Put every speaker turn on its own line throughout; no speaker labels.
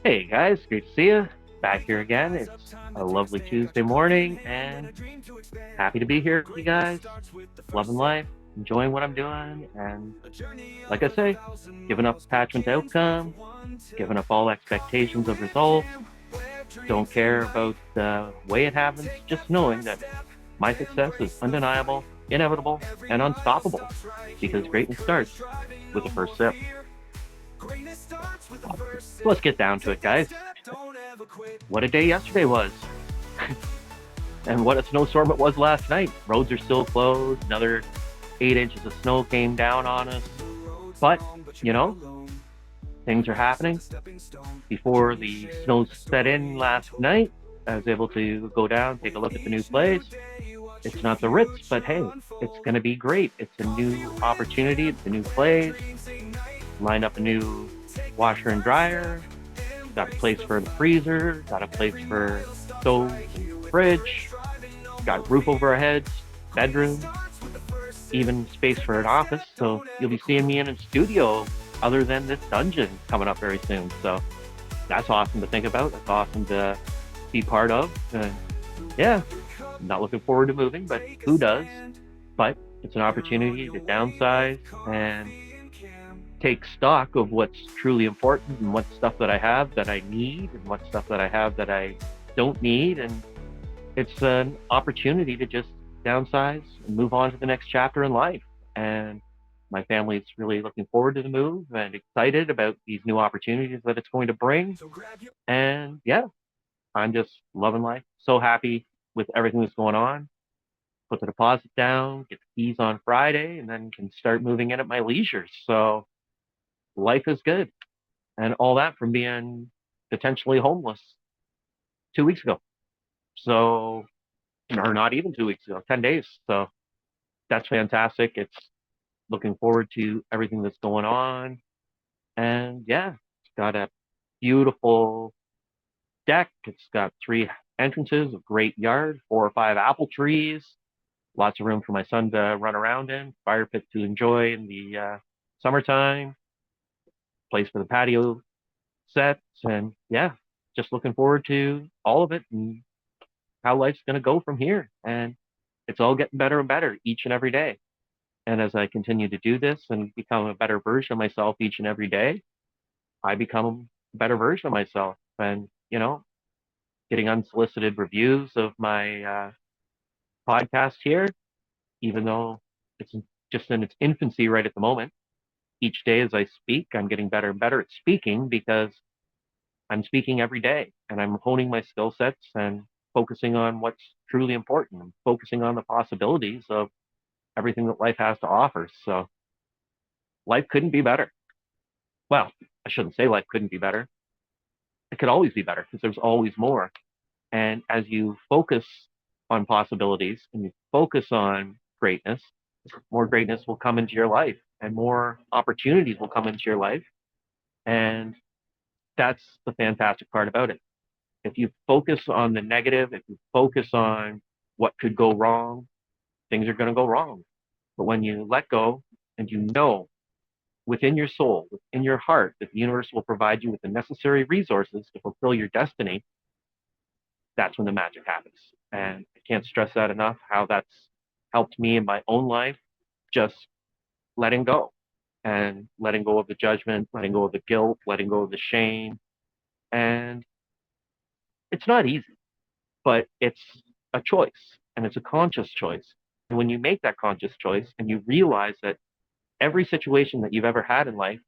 Hey guys, great to see you. Back here again. It's a lovely Tuesday morning and happy to be here with you guys. Loving life, enjoying what I'm doing, and like I say, giving up attachment to outcome, giving up all expectations of results, don't care about the way it happens, just knowing that my success is undeniable, inevitable, and unstoppable because greatness starts with the first sip. So let's get down to it, guys. What a day yesterday was. And what a snowstorm it was last night. Roads are still closed. Another 8 inches of snow came down on us. But, you know, things are happening. Before the snow set in last night, I was able to go down, take a look at the new place. It's not the Ritz, but hey, it's going to be great. It's a new opportunity. It's a new place. Lined up a new washer and dryer. Got a place for the freezer. Got a place for stove and fridge. Got roof over our heads, bedroom, even space for an office. So you'll be seeing me in a studio other than this dungeon coming up very soon. So that's awesome to think about. That's awesome to be part of. Yeah, I'm not looking forward to moving, but who does? But it's an opportunity to downsize and take stock of what's truly important and what stuff that I have that I need and what stuff that I have that I don't need. And it's an opportunity to just downsize and move on to the next chapter in life. And my family's really looking forward to the move and excited about these new opportunities that it's going to bring. And yeah, I'm just loving life. So happy with everything that's going on. Put the deposit down, get the keys on Friday, and then can start moving in at my leisure. So life is good. And all that from being potentially homeless 2 weeks ago. So, or not even 2 weeks ago, 10 days. So that's fantastic. It's looking forward to everything that's going on. And yeah, it's got a beautiful deck. It's got three entrances, a great yard, 4 or 5 apple trees, lots of room for my son to run around in, fire pit to enjoy in the summertime, place for the patio sets. And yeah, just looking forward to all of it and how life's going to go from here. And it's all getting better and better each and every day. And as I continue to do this and become a better version of myself each and every day, I become a better version of myself. And, getting unsolicited reviews of my podcast here, even though it's just in its infancy right at the moment. Each day as I speak, I'm getting better and better at speaking because I'm speaking every day and I'm honing my skill sets and focusing on what's truly important and focusing on the possibilities of everything that life has to offer. So life couldn't be better. Well, I shouldn't say life couldn't be better. It could always be better because there's always more. And as you focus on possibilities and you focus on greatness, more greatness will come into your life and more opportunities will come into your life. And that's the fantastic part about it. If you focus on the negative, if you focus on what could go wrong, things are going to go wrong. But when you let go and you know within your soul, within your heart, that the universe will provide you with the necessary resources to fulfill your destiny, that's when the magic happens. And I can't stress that enough, how that's helped me in my own life, just letting go and letting go of the judgment, letting go of the guilt, letting go of the shame. And it's not easy, but it's a choice and it's a conscious choice. And when you make that conscious choice and you realize that every situation that you've ever had in life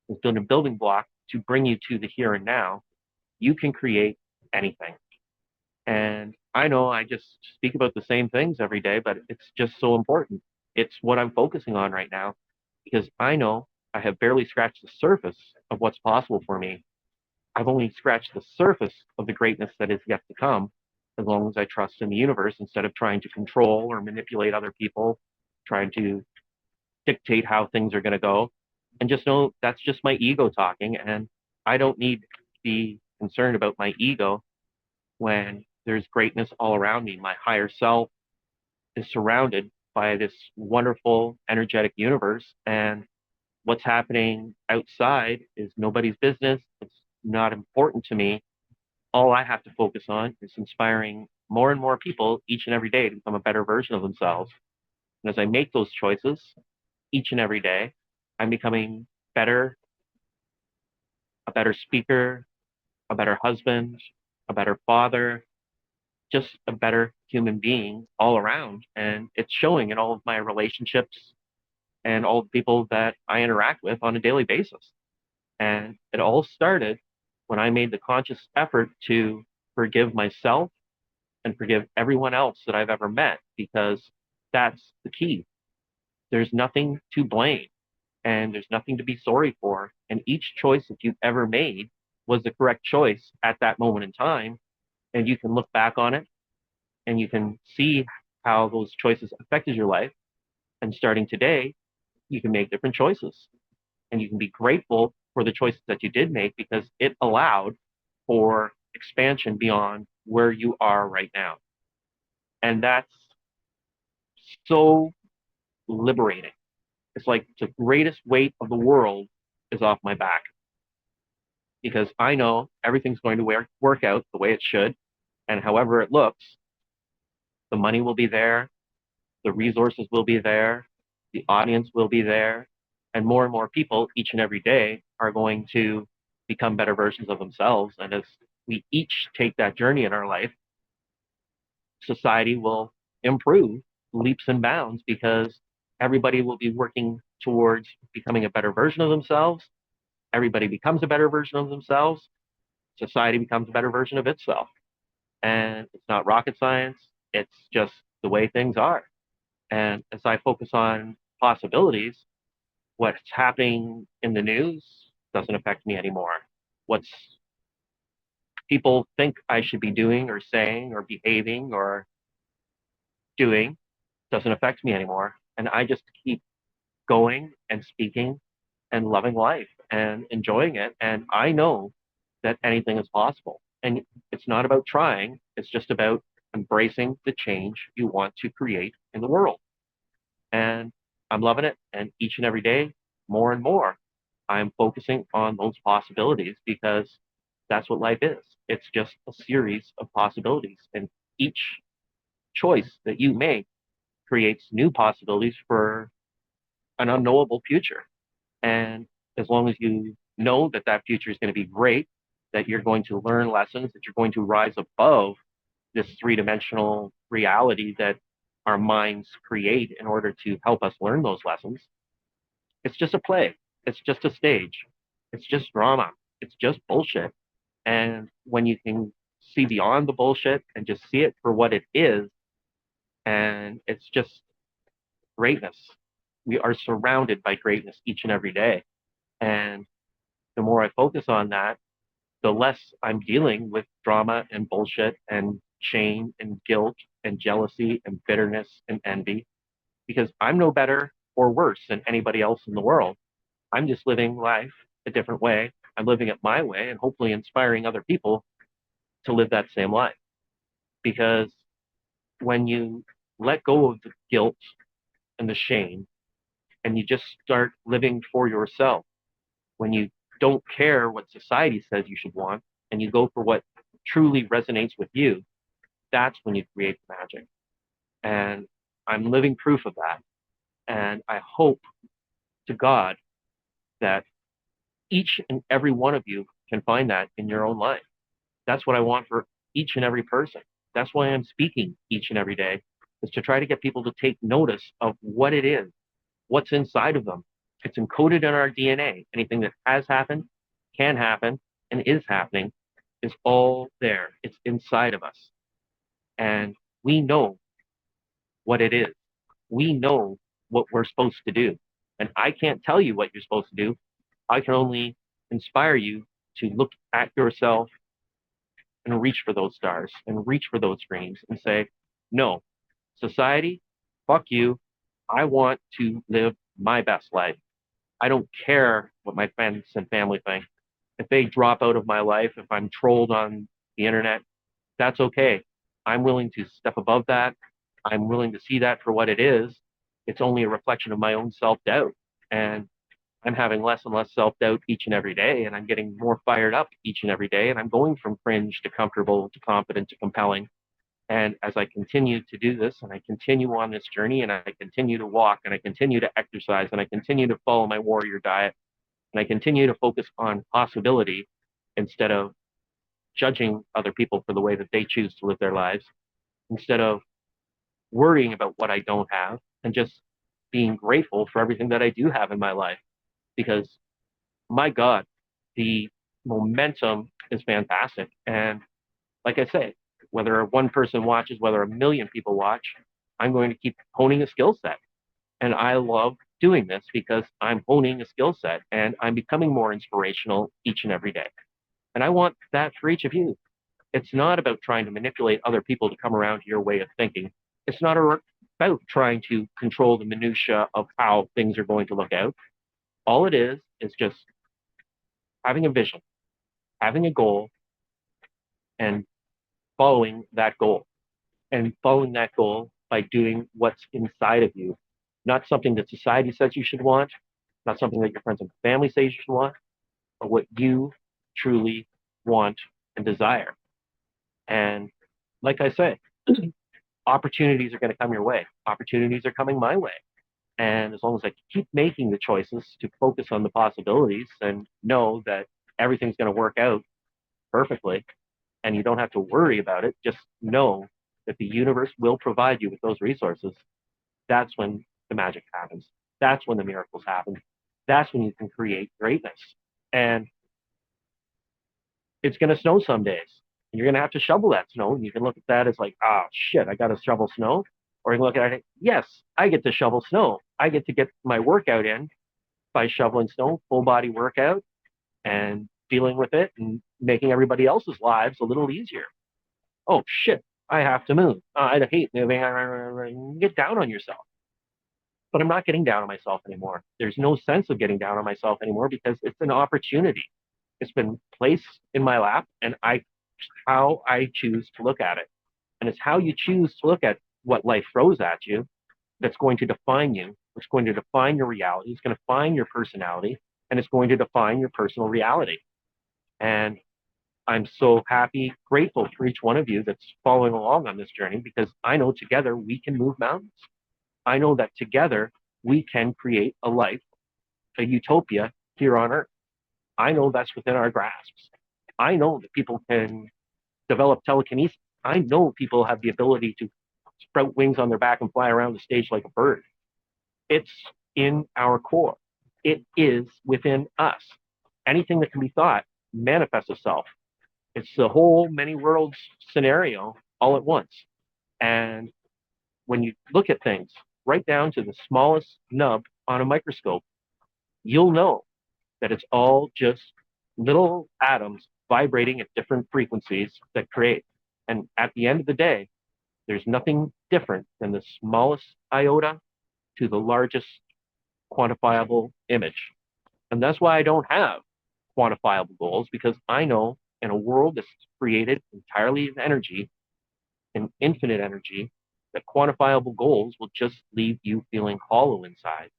has been a building block to bring you to the here and now, you can create anything. And I know I just speak about the same things every day, but it's just so important. It's what I'm focusing on right now because I know I have barely scratched the surface of what's possible for me. I've only scratched the surface of the greatness that is yet to come as long as I trust in the universe instead of trying to control or manipulate other people, trying to dictate how things are going to go. And just know that's just my ego talking. And I don't need to be concerned about my ego when there's greatness all around me. My higher self is surrounded by this wonderful, energetic universe. And what's happening outside is nobody's business. It's not important to me. All I have to focus on is inspiring more and more people each and every day to become a better version of themselves. And as I make those choices each and every day, I'm becoming better, a better speaker, a better husband, a better father, just a better human being all around. And it's showing in all of my relationships and all the people that I interact with on a daily basis. And it all started when I made the conscious effort to forgive myself and forgive everyone else that I've ever met, because that's the key. There's nothing to blame and there's nothing to be sorry for. And each choice that you've ever made was the correct choice at that moment in time. And you can look back on it and you can see how those choices affected your life. And starting today, you can make different choices and you can be grateful for the choices that you did make because it allowed for expansion beyond where you are right now. And that's so liberating. It's like the greatest weight of the world is off my back because I know everything's going to work out the way it should. And however it looks, the money will be there, the resources will be there, the audience will be there, and more people each and every day are going to become better versions of themselves. And as we each take that journey in our life, society will improve leaps and bounds because everybody will be working towards becoming a better version of themselves. Everybody becomes a better version of themselves. Society becomes a better version of itself. And it's not rocket science. It's just the way things are. And as I focus on possibilities, what's happening in the news doesn't affect me anymore. What's people think I should be doing or saying or behaving or doing doesn't affect me anymore. And I just keep going and speaking and loving life and enjoying it. And I know that anything is possible. And it's not about trying, it's just about embracing the change you want to create in the world. And I'm loving it. And each and every day, more and more, I'm focusing on those possibilities because that's what life is. It's just a series of possibilities. And each choice that you make creates new possibilities for an unknowable future. And as long as you know that that future is going to be great, that you're going to learn lessons, that you're going to rise above this three-dimensional reality that our minds create in order to help us learn those lessons, it's just a play. It's just a stage. It's just drama. It's just bullshit. And when you can see beyond the bullshit and just see it for what it is, and it's just greatness. We are surrounded by greatness each and every day. And the more I focus on that, the less I'm dealing with drama and bullshit and shame and guilt and jealousy and bitterness and envy because I'm no better or worse than anybody else in the world. I'm just living life a different way. I'm living it my way and hopefully inspiring other people to live that same life. Because when you let go of the guilt and the shame and you just start living for yourself, when you don't care what society says you should want and you go for what truly resonates with you, that's when you create magic. And I'm living proof of that. And I hope to God that each and every one of you can find that in your own life. That's what I want for each and every person. That's why I'm speaking each and every day, is to try to get people to take notice of what it is, what's inside of them. It's encoded in our DNA. Anything that has happened, can happen, and is happening is all there. It's inside of us. And we know what it is. We know what we're supposed to do. And I can't tell you what you're supposed to do. I can only inspire you to look at yourself and reach for those stars and reach for those dreams and say, no, society, fuck you. I want to live my best life. I don't care what my friends and family think. If they drop out of my life, if I'm trolled on the internet, that's okay. I'm willing to step above that. I'm willing to see that for what it is. It's only a reflection of my own self doubt. And I'm having less and less self-doubt each and every day, and I'm getting more fired up each and every day, and I'm going from cringe to comfortable to confident to compelling. And as I continue to do this and I continue on this journey and I continue to walk and I continue to exercise and I continue to follow my warrior diet and I continue to focus on possibility instead of judging other people for the way that they choose to live their lives, instead of worrying about what I don't have and just being grateful for everything that I do have in my life. Because my God, the momentum is fantastic. And like I say, whether one person watches, whether a million people watch, I'm going to keep honing a skill set. And I love doing this because I'm honing a skill set and I'm becoming more inspirational each and every day. And I want that for each of you. It's not about trying to manipulate other people to come around to your way of thinking. It's not about trying to control the minutia of how things are going to look out. All it is just having a vision, having a goal, and following that goal. And following that goal by doing what's inside of you, not something that society says you should want, not something that your friends and family say you should want, but what you truly want and desire. And like I say, opportunities are going to come your way. Opportunities are coming my way. And as long as I keep making the choices to focus on the possibilities and know that everything's going to work out perfectly and you don't have to worry about it, just know that the universe will provide you with those resources. That's when the magic happens. That's when the miracles happen. That's when you can create greatness. And it's going to snow some days. And you're going to have to shovel that snow. And you can look at that as like, oh, shit, I got to shovel snow. Or you can look at it, yes, I get to shovel snow. I get to get my workout in by shoveling snow, full body workout, and dealing with it and making everybody else's lives a little easier. Oh, shit, I have to move. I hate moving. Get down on yourself. But I'm not getting down on myself anymore. There's no sense of getting down on myself anymore because it's an opportunity. It's been placed in my lap, and how I choose to look at it. And it's how you choose to look at what life throws at you that's going to define you. It's going to define your reality. It's going to define your personality, and it's going to define your personal reality. And I'm so happy, grateful for each one of you that's following along on this journey because I know together we can move mountains. I know that together we can create a life, a utopia here on Earth. I know that's within our grasps. I know that people can develop telekinesis. I know people have the ability to sprout wings on their back and fly around the stage like a bird. It's in our core. It is within us. Anything that can be thought manifests itself. It's the whole many worlds scenario all at once. And when you look at things right down to the smallest nub on a microscope, you'll know that it's all just little atoms vibrating at different frequencies that create. And at the end of the day, there's nothing different than the smallest iota to the largest quantifiable image. And that's why I don't have quantifiable goals, because I know in a world that's created entirely of energy and infinite energy, that quantifiable goals will just leave you feeling hollow inside.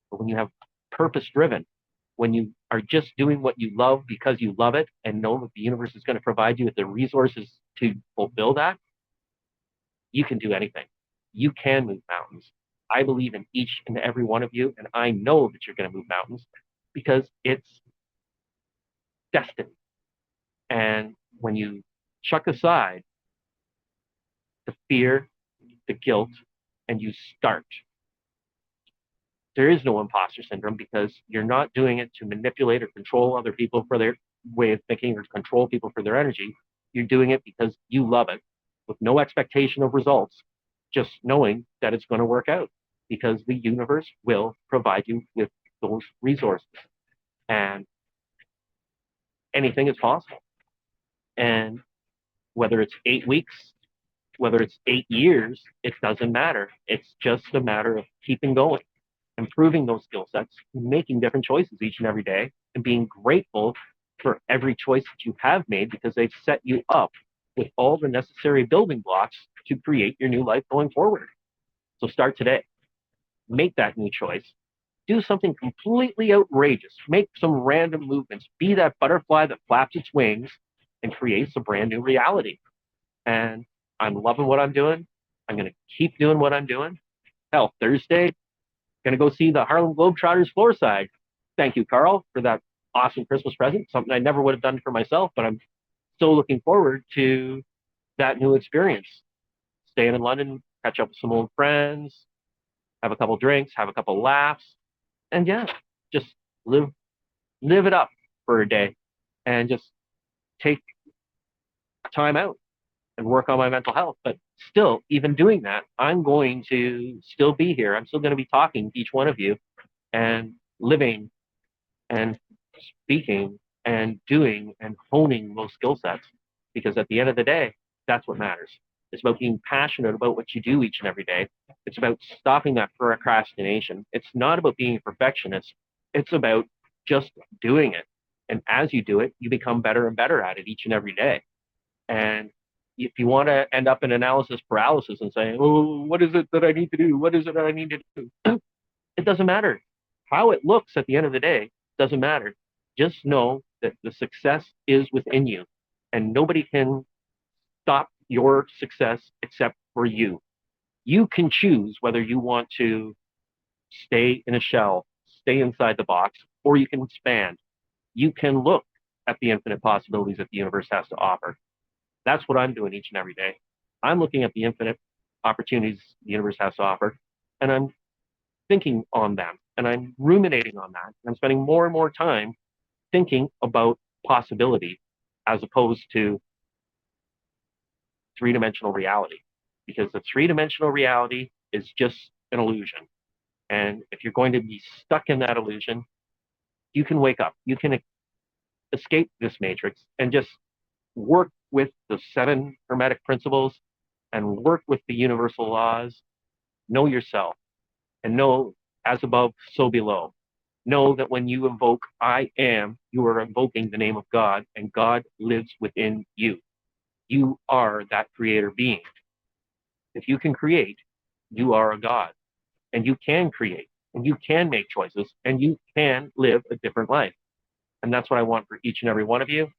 But when you have purpose driven, when you are just doing what you love because you love it and know that the universe is going to provide you with the resources to fulfill that, you can do anything. You can move mountains. I believe in each and every one of you, and I know that you're going to move mountains because it's destiny. And when you chuck aside the fear, the guilt, and you start, there is no imposter syndrome because you're not doing it to manipulate or control other people for their way of thinking or control people for their energy. You're doing it because you love it with no expectation of results, just knowing that it's going to work out because the universe will provide you with those resources. And anything is possible. And whether it's 8 weeks, whether it's 8 years, it doesn't matter. It's just a matter of keeping going, improving those skill sets, making different choices each and every day, and being grateful for every choice that you have made because they've set you up with all the necessary building blocks to create your new life going forward. So start today. Make that new choice. Do something completely outrageous. Make some random movements. Be that butterfly that flaps its wings and creates a brand new reality. And I'm loving what I'm doing. I'm going to keep doing what I'm doing. Hell, Thursday, going to go see the Harlem Globetrotters floor side. Thank you, Carl, for that awesome Christmas present. Something I never would have done for myself, but I'm still looking forward to that new experience. Staying in London, catch up with some old friends, have a couple drinks, have a couple laughs, and yeah, just live it up for a day, and just take time out and work on my mental health. But still, even doing that, I'm going to still be here. I'm still going to be talking to each one of you and living and speaking and doing and honing those skill sets. Because at the end of the day, that's what matters. It's about being passionate about what you do each and every day. It's about stopping that procrastination. It's not about being a perfectionist. It's about just doing it. And as you do it, you become better and better at it each and every day. And if you want to end up in analysis paralysis and saying, oh, what is it that I need to do? What is it that I need to do? It doesn't matter. How it looks at the end of the day doesn't matter. Just know that the success is within you, and nobody can stop your success except for you. You can choose whether you want to stay in a shell, stay inside the box, or you can expand. You can look at the infinite possibilities that the universe has to offer. That's what I'm doing each and every day. I'm looking at the infinite opportunities the universe has to offer, and I'm thinking on them, and I'm ruminating on that. And I'm spending more and more time thinking about possibility as opposed to three-dimensional reality, because the three-dimensional reality is just an illusion. And if you're going to be stuck in that illusion, you can wake up. You can escape this matrix and just work with the 7 hermetic principles and work with the universal laws. Know yourself and know as above, so below. Know that when you invoke I am, you are invoking the name of God, and God lives within you. You are that creator being. If you can create, you are a God, and you can create, and you can make choices, and you can live a different life. And that's what I want for each and every one of you.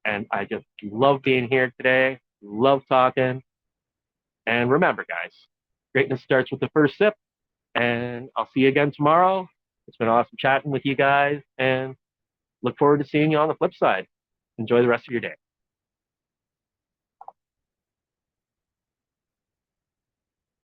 And I just love being here today, love talking. And remember, guys, greatness starts with the first sip. And I'll see you again tomorrow. It's been awesome chatting with you guys, and look forward to seeing you on the flip side. Enjoy the rest of your day.